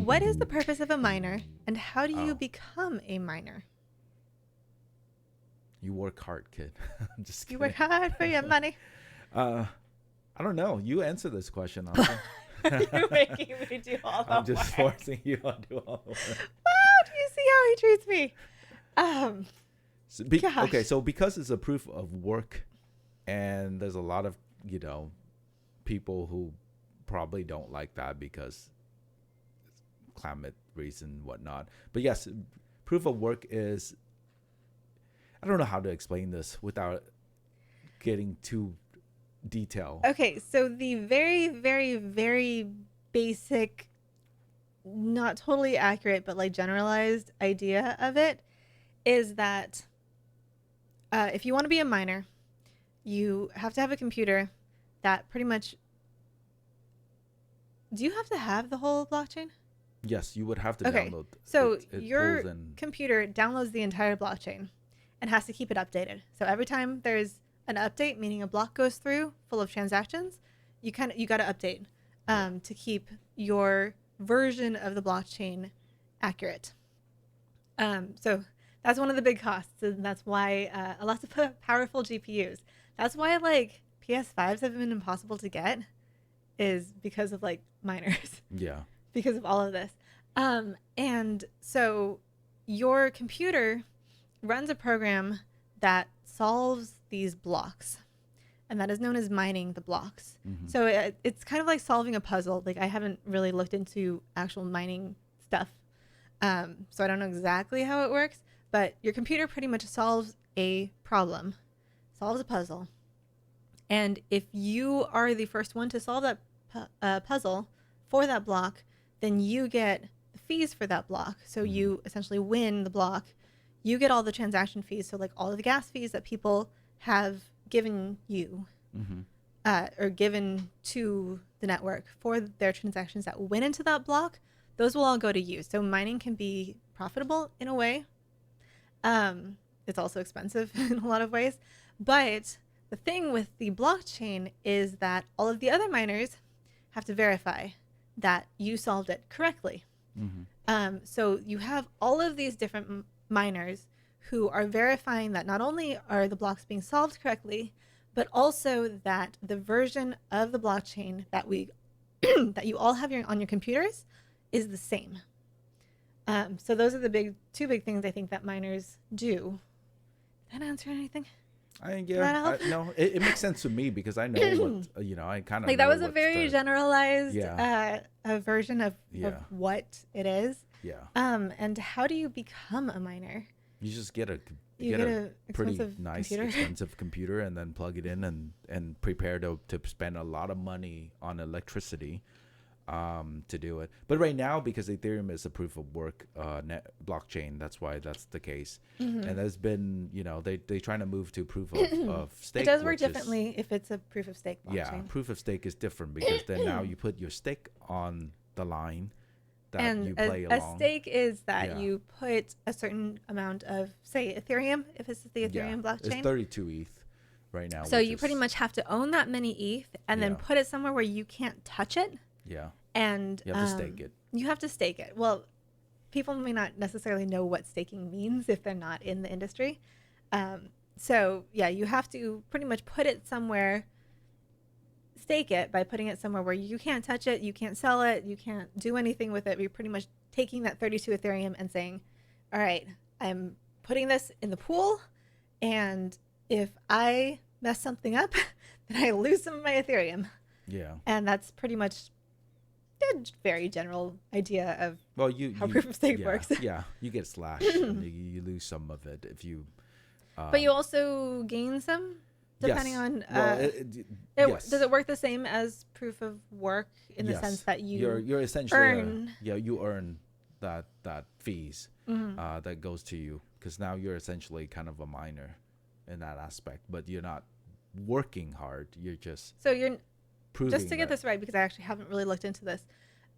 What is the purpose of a miner, and how do you Oh. become a miner? You work hard, kid. I'm just You kidding. work hard for your money. I don't know. You answer this question, Austin. You're making me do all the I'm just work. forcing you to do all the work. Wow, do you see how he treats me? Gosh. Okay, so because it's a proof of work, and there's a lot of people who probably don't like that because climate reason, whatnot. But yes, proof of work is. I don't know how to explain this without getting too detailed. Okay, so the very, very, very basic, not totally accurate, but like generalized idea of it is that if you want to be a miner, you have to have a computer that pretty much. Do you have to have the whole blockchain? Yes, you would have to Okay, download. so it your pulls in. computer downloads the entire blockchain and has to keep it updated. So every time there's an update, meaning a block goes through full of transactions, you got to update to keep your version of the blockchain accurate. So that's one of the big costs, and that's why a lot of powerful GPUs. That's why like PS5s have been impossible to get, is because of like miners. Yeah. Because of all of this. And so your computer runs a program that solves these blocks, and that is known as mining the blocks. Mm-hmm. So it's kind of like solving a puzzle. Like I haven't really looked into actual mining stuff, so I don't know exactly how it works, but your computer pretty much solves a problem, solves a puzzle. And if you are the first one to solve that puzzle for that block, then you get the fees for that block. So you essentially win the block. You get all the transaction fees. So like all of the gas fees that people have given you or given to the network for their transactions that went into that block, those will all go to you. So mining can be profitable in a way. It's also expensive in a lot of ways. But the thing with the blockchain is that all of the other miners have to verify that you solved it correctly. So you have all of these different miners who are verifying that not only are the blocks being solved correctly, but also that the version of the blockchain that we that you all have on your computers is the same. So those are the two big things I think that miners do. Did that answer anything? No, it makes sense to me because I know what I kind of like that was a very generalized a version of what it is. Yeah. And how do you become a miner? You just get a pretty nice computer. expensive computer and then plug it in and prepare to spend a lot of money on electricity to do it. But right now, because Ethereum is a proof of work blockchain, that's why that's the case. And there's been, they're trying to move to proof of stake. It does work differently if it's a proof of stake blockchain. Yeah, proof of stake is different because then now you put your stake on the line that you play along. A stake is that you put a certain amount of, say, Ethereum, if it's the Ethereum blockchain. It's 32 ETH right now. So you pretty much have to own that many ETH and then put it somewhere where you can't touch it. Yeah. And you have to stake it. You have to stake it. Well, people may not necessarily know what staking means if they're not in the industry. So you have to pretty much put it somewhere, stake it by putting it somewhere where you can't touch it, you can't sell it, you can't do anything with it. You're pretty much taking that 32 Ethereum and saying, all right, I'm putting this in the pool, and if I mess something up, then I lose some of my Ethereum. Yeah. And that's pretty much a very general idea of how proof of stake works. Yeah, you get slashed and you lose some of it if you. But you also gain some, depending on. Yes. Does it work the same as proof of work in the sense that you're essentially earn? You earn that fees that goes to you, because now you're essentially kind of a miner in that aspect, but you're not working hard. You're just just to get this right, because I actually haven't really looked into this.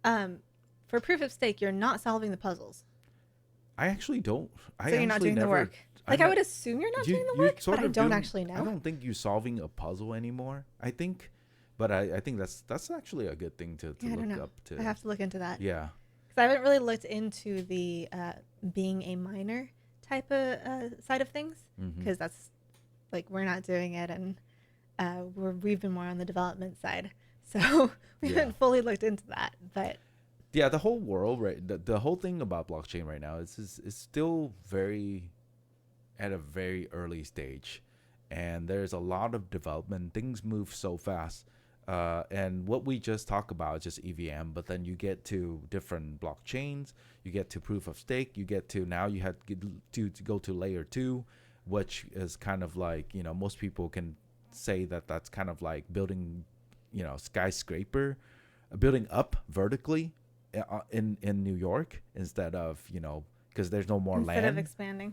For proof of stake, you're not solving the puzzles. I actually don't. So you're not doing the work. I would assume you're not doing the work, but I don't actually know. I don't think you're solving a puzzle anymore. I think that's actually a good thing to look up to. I have to look into that. Yeah. Because I haven't really looked into the being a miner type of side of things, because that's like we're not doing it, and we've been more on the development side, so we haven't fully looked into that. But yeah, the whole world, right? The whole thing about blockchain right now is still very at a very early stage, and there's a lot of development. Things move so fast. And what we just talked about is just EVM, but then you get to different blockchains, you get to proof of stake, you get to now you have to go to layer 2, which is kind of like, most people can say that that's kind of like building, skyscraper, building up vertically in New York instead of, because there's no more land.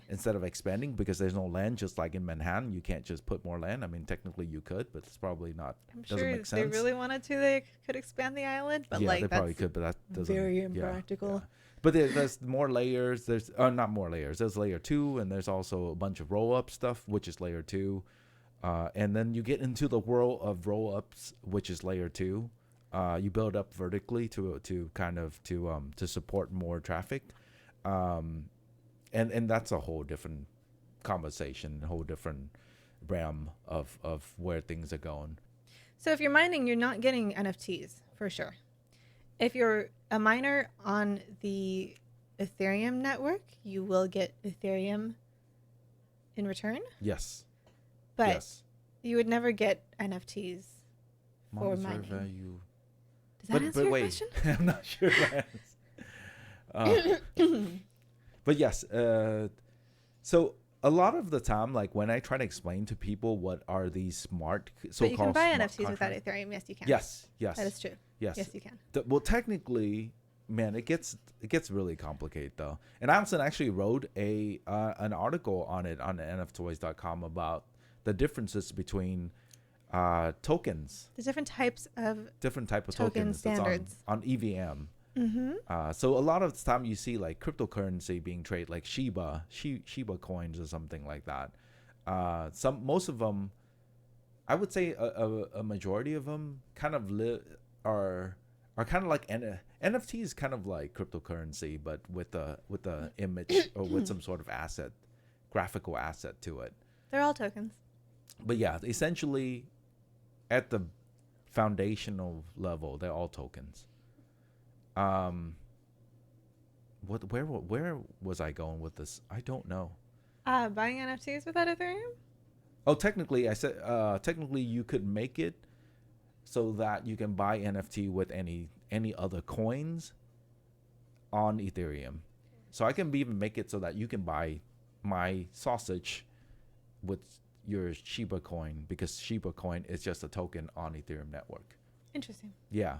Instead of expanding, because there's no land, just like in Manhattan, you can't just put more land. I mean, technically you could, but it's probably not. I'm doesn't sure make if sense. they really wanted to, they could expand the island, but Yeah, they probably could, but that doesn't. Very impractical. Yeah. But there's more layers. There's not more layers. There's layer 2, and there's also a bunch of roll up stuff, which is layer 2. And then you get into the world of roll ups, which is layer 2. You build up vertically to support more traffic. And that's a whole different conversation, a whole different realm of where things are going. So if you're mining, you're not getting NFTs for sure. If you're a miner on the Ethereum network, you will get Ethereum in return. Yes. But yes. You would never get NFTs for Monetary mining. value. Does that answer your question? I'm not sure. But yes, so a lot of the time, like when I try to explain to people what are these so-called but you can buy NFTs contracts without Ethereum. Yes, you can. Yes. That is true. Yes. Yes, you can. Well, technically, man, it gets really complicated though. And Alison actually wrote an article on it on NFToyz.com about the differences between tokens. There's different type of tokens standards on EVM. So a lot of the time you see like cryptocurrency being traded, like Shiba coins or something like that. Most of them, I would say a majority of them kind of are kind of like NFT is kind of like cryptocurrency, but with a image or with some sort of graphical asset to it. They're all tokens. But yeah, essentially, at the foundational level, they're all tokens. Where was I going with this? I don't know. Buying NFTs without Ethereum? Oh, technically, I said technically you could make it so that you can buy NFT with any other coins on Ethereum. So I can even make it so that you can buy my sausage with your Shiba coin, because Shiba coin is just a token on Ethereum network. Interesting. Yeah.